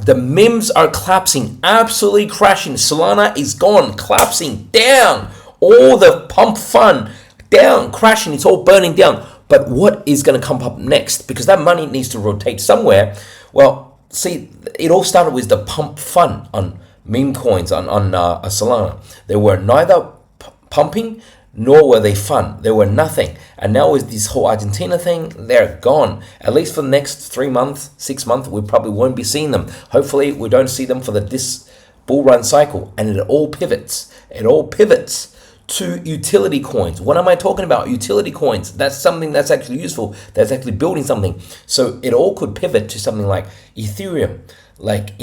The memes are collapsing, absolutely crashing. Solana is gone, collapsing, down. All the pump fund, down, crashing. It's all burning down. But what is going to come up next? Because that money needs to rotate somewhere. Well, see, it all started with the pump fund on meme coins on Solana. They were neither pumping nor were they fun. They were nothing. And now with this whole Argentina thing, they're gone. At least for the next 3 months, 6 months, we probably won't be seeing them. Hopefully, we don't see them for this bull run cycle. And it all pivots. It all pivots to utility coins. What am I talking about? Utility coins. That's something that's actually useful. That's actually building something. So it all could pivot to something like Ethereum, like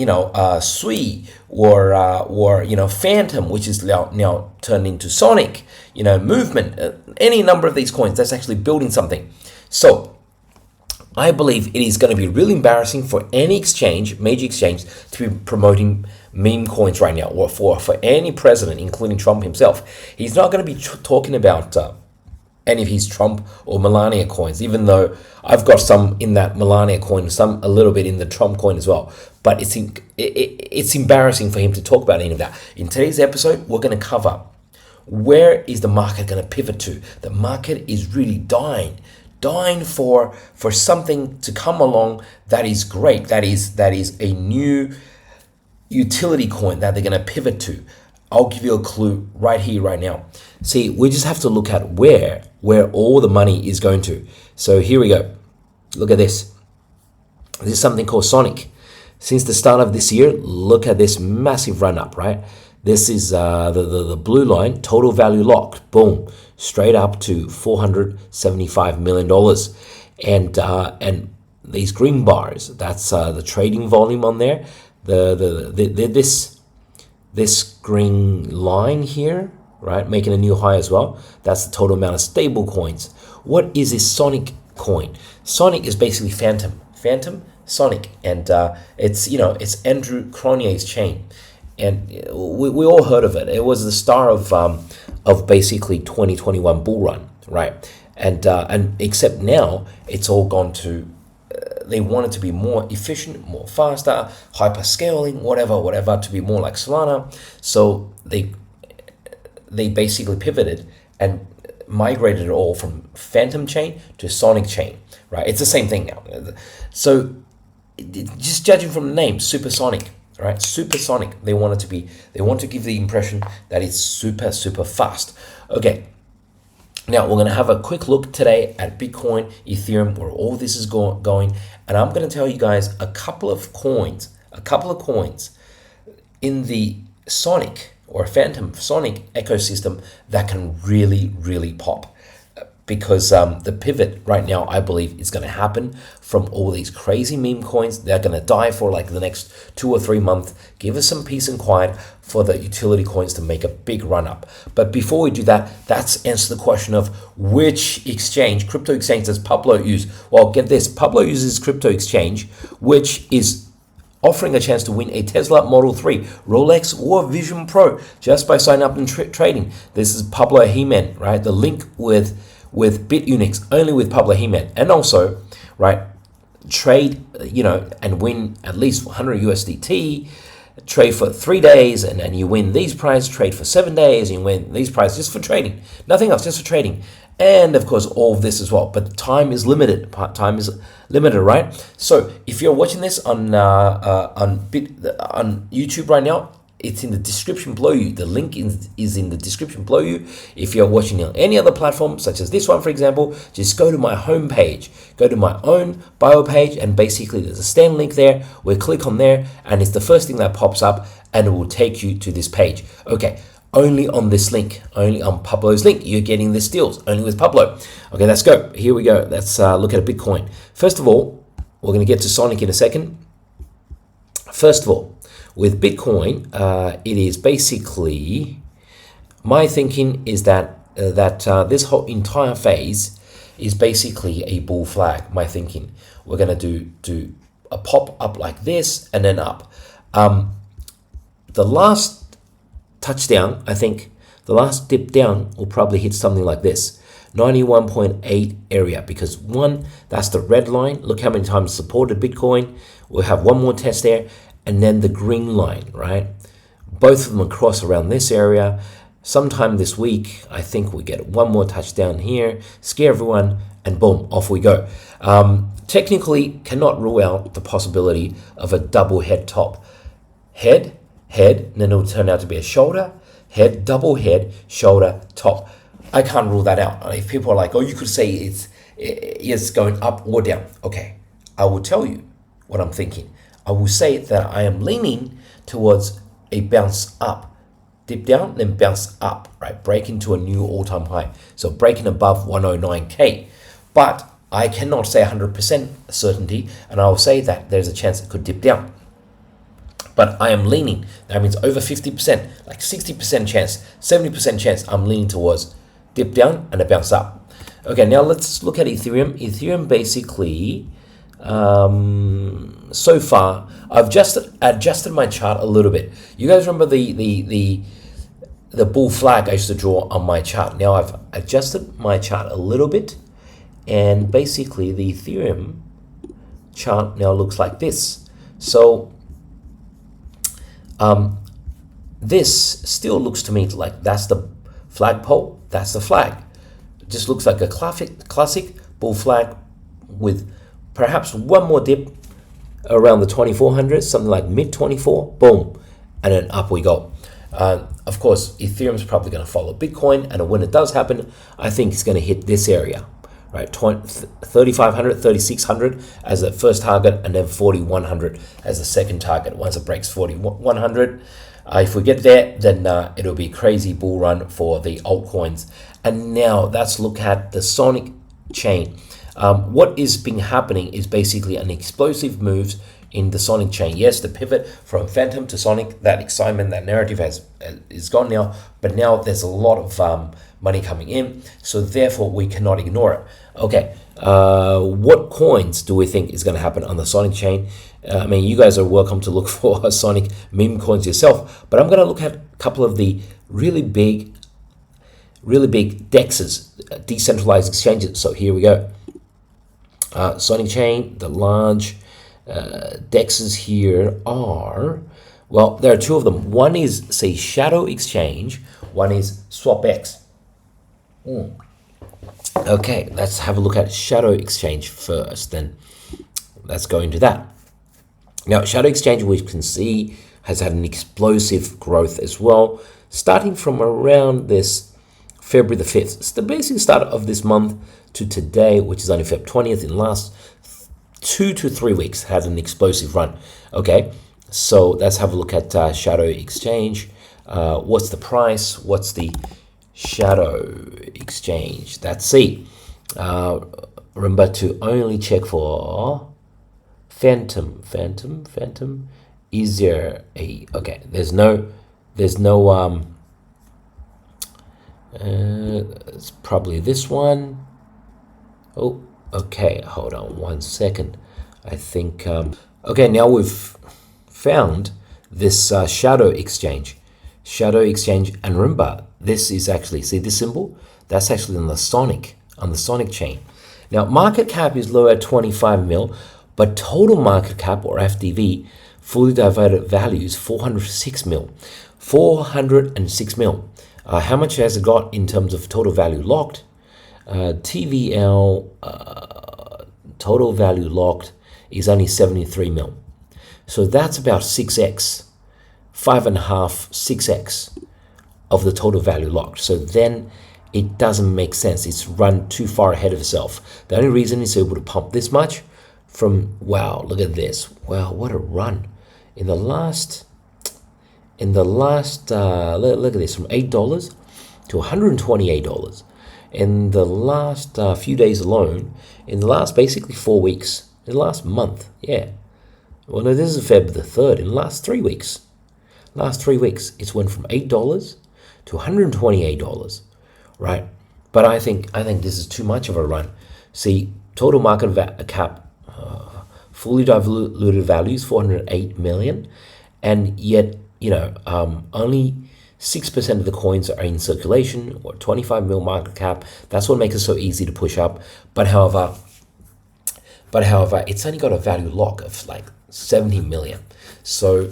Sui, or Phantom, which is now turned into Sonic, Movement, any number of these coins that's actually building something. So I believe it is going to be really embarrassing for any exchange, major exchange, to be promoting meme coins right now, or for any president, including Trump himself. He's not going to be talking about any of his Trump or Melania coins, even though I've got some in that Melania coin, some a little bit in the Trump coin as well. But it's embarrassing for him to talk about any of that. In today's episode, we're going to cover where is the market going to pivot to. The market is really dying for something to come along that is great. That is a new utility coin that they're going to pivot to. I'll give you a clue right here, right now. See, we just have to look at where all the money is going to. So here we go. Look at this. This is something called Sonic. Since the start of this year, look at this massive run up, right? This is the blue line, total value locked, boom, straight up to $475 million. And these green bars, that's the trading volume on there. This green line here, right, making a new high as well. That's the total amount of stable coins. What is this Sonic coin? Sonic is basically Phantom, Sonic, and it's Andrew Cronier's chain, and we all heard of it. It was the star of basically 2021 bull run, right? And except now it's all gone to. They want it to be more efficient, more faster, hyper scaling, whatever, to be more like Solana. So they basically pivoted and migrated it all from Phantom chain to Sonic chain, right? It's the same thing now. So just judging from the name, Supersonic, right? Supersonic. They want to give the impression that it's super fast. Okay. Now, we're going to have a quick look today at Bitcoin, Ethereum, where all this is going. And I'm going to tell you guys a couple of coins in the Sonic or Phantom Sonic ecosystem that can really pop. Because the pivot right now, I believe, is going to happen from all these crazy meme coins. They're going to die for like the next 2 or 3 months. Give us some peace and quiet for the utility coins to make a big run up. But before we do that, let's answer the question of which exchange, crypto exchange, does Pablo use? Well, get this. Pablo uses crypto exchange, which is offering a chance to win a Tesla Model 3, Rolex, or Vision Pro just by signing up and trading. This is Pablo He-Man, right? The link with Bitunix, only with Pablo He-Man. And also, right, trade, and win at least 100 USDT, trade for 3 days, and you win these prizes, trade for 7 days, and you win these prizes just for trading. Nothing else, just for trading. And of course, all of this as well. But time is limited. Right? So if you're watching this on YouTube right now, it's in the description below you. The link is in the description below you. If you're watching on any other platform, such as this one, for example, just go to my home page. Go to my own bio page, and basically there's a stand link there. We'll click on there, and it's the first thing that pops up, and it will take you to this page. Okay, only on this link, only on Pablo's link, you're getting this deals, only with Pablo. Okay, let's go. Here we go. Let's look at a Bitcoin. First of all, we're going to get to Sonic in a second. First of all, with Bitcoin, it is basically, my thinking is that this whole entire phase is basically a bull flag. My thinking, we're going to do a pop up like this and then up. The last touchdown, I think, the last dip down will probably hit something like this. 91.8 area, because one, that's the red line. Look how many times supported Bitcoin. We'll have one more test there, and then the green line, right? Both of them cross around this area. Sometime this week, I think we get one more touchdown here, scare everyone, and boom, off we go. Technically, cannot rule out the possibility of a double head top. Head, and then it'll turn out to be a shoulder, head, double head, shoulder, top. I can't rule that out. If people are like, oh, you could say it's going up or down. Okay, I will tell you what I'm thinking. I will say that I am leaning towards a bounce up. Dip down, then bounce up, right? Break into a new all-time high. So breaking above 109K. But I cannot say 100% certainty, and I will say that there's a chance it could dip down. But I am leaning. That means over 50%, like 60% chance, 70% chance I'm leaning towards dip down and a bounce up. Okay, now let's look at Ethereum. Ethereum basically, so far, I've just adjusted my chart a little bit. You guys remember the bull flag I used to draw on my chart. Now I've adjusted my chart a little bit, and basically the Ethereum chart now looks like this. So this still looks to me like that's the flagpole, that's the flag. It just looks like a classic bull flag with perhaps one more dip around the 2400, something like mid 24, boom, and then up we go. Of course, Ethereum's probably going to follow Bitcoin, and when it does happen, I think it's going to hit this area, right? 3,500, 3,600 as the first target, and then 4,100 as the second target once it breaks 4,100. If we get there, then it'll be a crazy bull run for the altcoins. And now let's look at the Sonic chain. What is been happening is basically an explosive moves in the Sonic chain. Yes, the pivot from Phantom to Sonic, that excitement, that narrative is gone now, but now there's a lot of money coming in, so therefore we cannot ignore it. Okay, what coins do we think is going to happen on the Sonic chain? I mean, you guys are welcome to look for Sonic meme coins yourself, but I'm going to look at a couple of the really big DEXs, decentralized exchanges. So here we go. Sonic chain, the large DEXs here are, well, there are two of them. One is, say, Shadow Exchange. One is SwapX. Okay, let's have a look at Shadow Exchange first. Then let's go into that. Now, Shadow Exchange, we can see, has had an explosive growth as well, starting from around this February the 5th. It's the basic start of this month to today, which is only Feb 20th. In the last 2 to 3 weeks, had an explosive run. Okay, so let's have a look at Shadow Exchange. What's the price? What's the Shadow Exchange? Let's see. Remember to only check for Phantom. Is there a, okay, there's no it's probably this one. Oh, okay, hold on 1 second. I think okay, now we've found this Shadow Exchange, and remember, this is actually, see this symbol, that's actually on the Sonic chain. Now market cap is low at 25 mil, but total market cap, or FDV, fully divided value is 406 mil. How much has it got in terms of total value locked? TVL total value locked is only 73 mil. So that's about 6x, 6x of the total value locked. So then it doesn't make sense. It's run too far ahead of itself. The only reason it's able to pump this much from, wow, look at this. Wow, what a run. In the last, look at this, from $8 to $128. In the last few days alone, in the last basically 4 weeks, in the last month, yeah. Well, no, this is Feb the 3rd. In the last 3 weeks, it's went from $8 to $128, right? But I think this is too much of a run. See, total market cap, fully diluted values, 408 million, and yet, you know, only 6% of the coins are in circulation, or 25 mil market cap. That's what makes it so easy to push up. But however, it's only got a value lock of like 70 million. So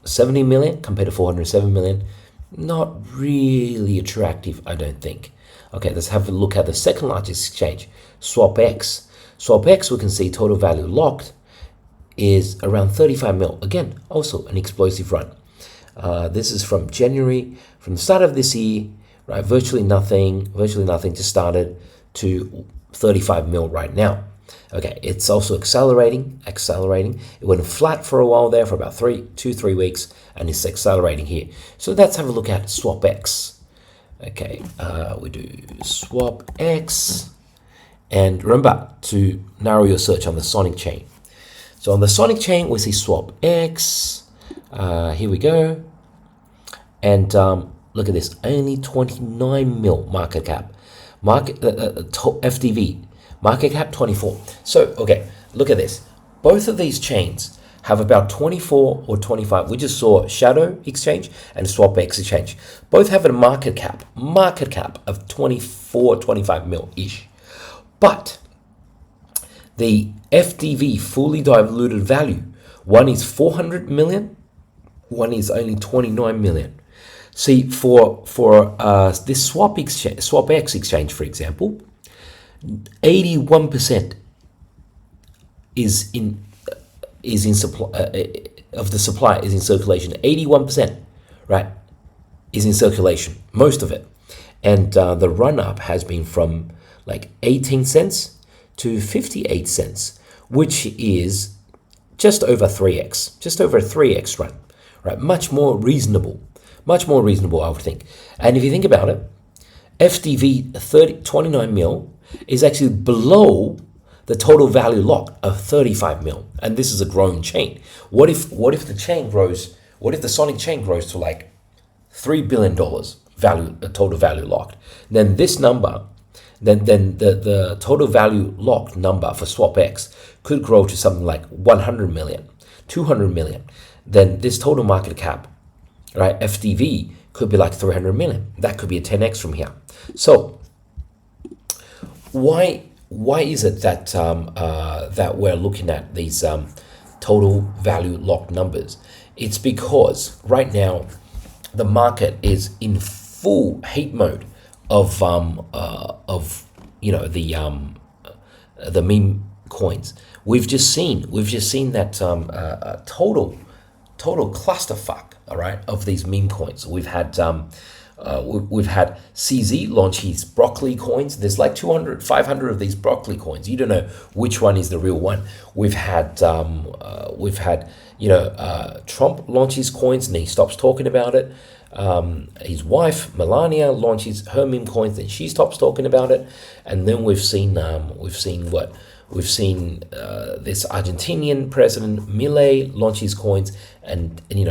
70 million compared to 407 million, not really attractive, I don't think. Okay, let's have a look at the second largest exchange, SwapX. SwapX, we can see total value locked is around 35 mil. Again, also an explosive run. This is from January, from the start of this year, right? Virtually nothing just started to 35 mil right now. Okay, it's also accelerating. It went flat for a while there for about 3 weeks, and it's accelerating here. So let's have a look at SwapX. Okay, we do SwapX, and remember to narrow your search on the Sonic chain. So on the Sonic chain, we see SwapX. Here we go, and look at this, only 29 mil market cap. FDV. Market cap 24. So, okay, look at this. Both of these chains have about 24 or 25. We just saw Shadow Exchange and SwapX Exchange. Both have a market cap of 24, 25 mil-ish. But the FDV, fully diluted value, one is 400 million, one is only 29 million. See, for this SwapX exchange, for example, 81% is in supply of the supply is in circulation. 81%, right, is in circulation, most of it, and the run up has been from like 18 cents to 58 cents, which is just over 3x, just over a 3x run, right? Much more reasonable, I would think. And if you think about it, FDV 29 mil is actually below the total value lock of 35 mil, and this is a growing chain. What if the chain grows? What if the Sonic chain grows to like $3 billion value, total value locked? Then this number, then the total value locked number for SwapX could grow to something like 100 million, 200 million. Then this total market cap, right, FDV, could be like 300 million. That could be a 10x from here. So why is it that that we're looking at these total value locked numbers? It's because right now the market is in full hate mode of the meme coins. We've just seen that total clusterfuck, all right, of these meme coins. We've had CZ launch his broccoli coins. There's like 200, 500 of these broccoli coins. You don't know which one is the real one. We've had Trump launch his coins and he stops talking about it. His wife Melania launches her meme coins and she stops talking about it. And then we've seen this Argentinian president Milei launch his coins, and he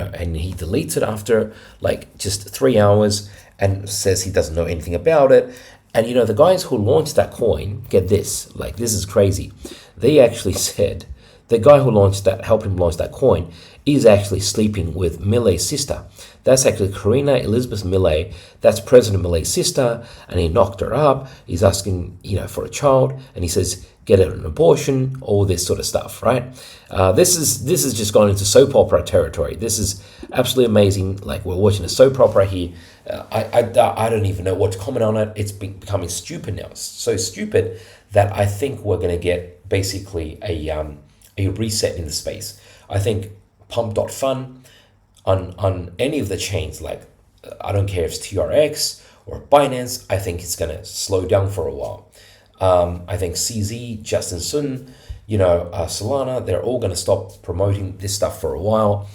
deletes it after like just 3 hours and says he doesn't know anything about it. And the guys who launched that coin, get this, like this is crazy. They actually said the guy who helped him launch that coin is actually sleeping with Milei's sister. That's actually Karina Elizabeth Milei. That's President Milei's sister, and he knocked her up. He's asking, for a child, and he says, get an abortion, all this sort of stuff, right? This is just gone into soap opera territory. This is absolutely amazing. Like, we're watching a soap opera here. I don't even know what to comment on it. It's becoming stupid now. It's so stupid that I think we're going to get basically a reset in the space. I think pump.fun on any of the chains, like I don't care if it's TRX or Binance, I think it's going to slow down for a while. I think CZ, Justin Sun, Solana, they're all going to stop promoting this stuff for a while.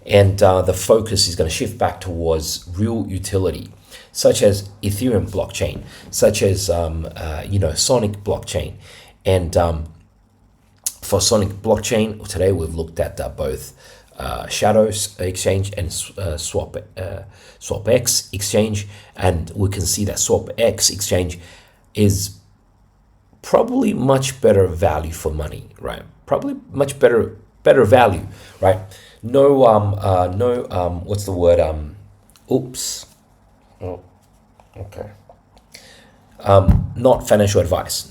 And the focus is going to shift back towards real utility, such as Ethereum blockchain, such as, Sonic blockchain. And for Sonic blockchain, today we've looked at both Shadows Exchange and SwapX Exchange, and we can see that SwapX Exchange is probably much better value for money, right? Probably much better value, right? No, what's the word? Oops. Oh, okay. Not financial advice,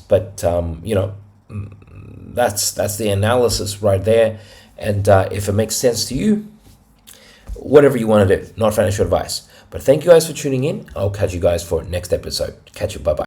but that's the analysis right there. And if it makes sense to you, whatever you want to do, not financial advice. But thank you guys for tuning in. I'll catch you guys for next episode. Catch you. Bye-bye.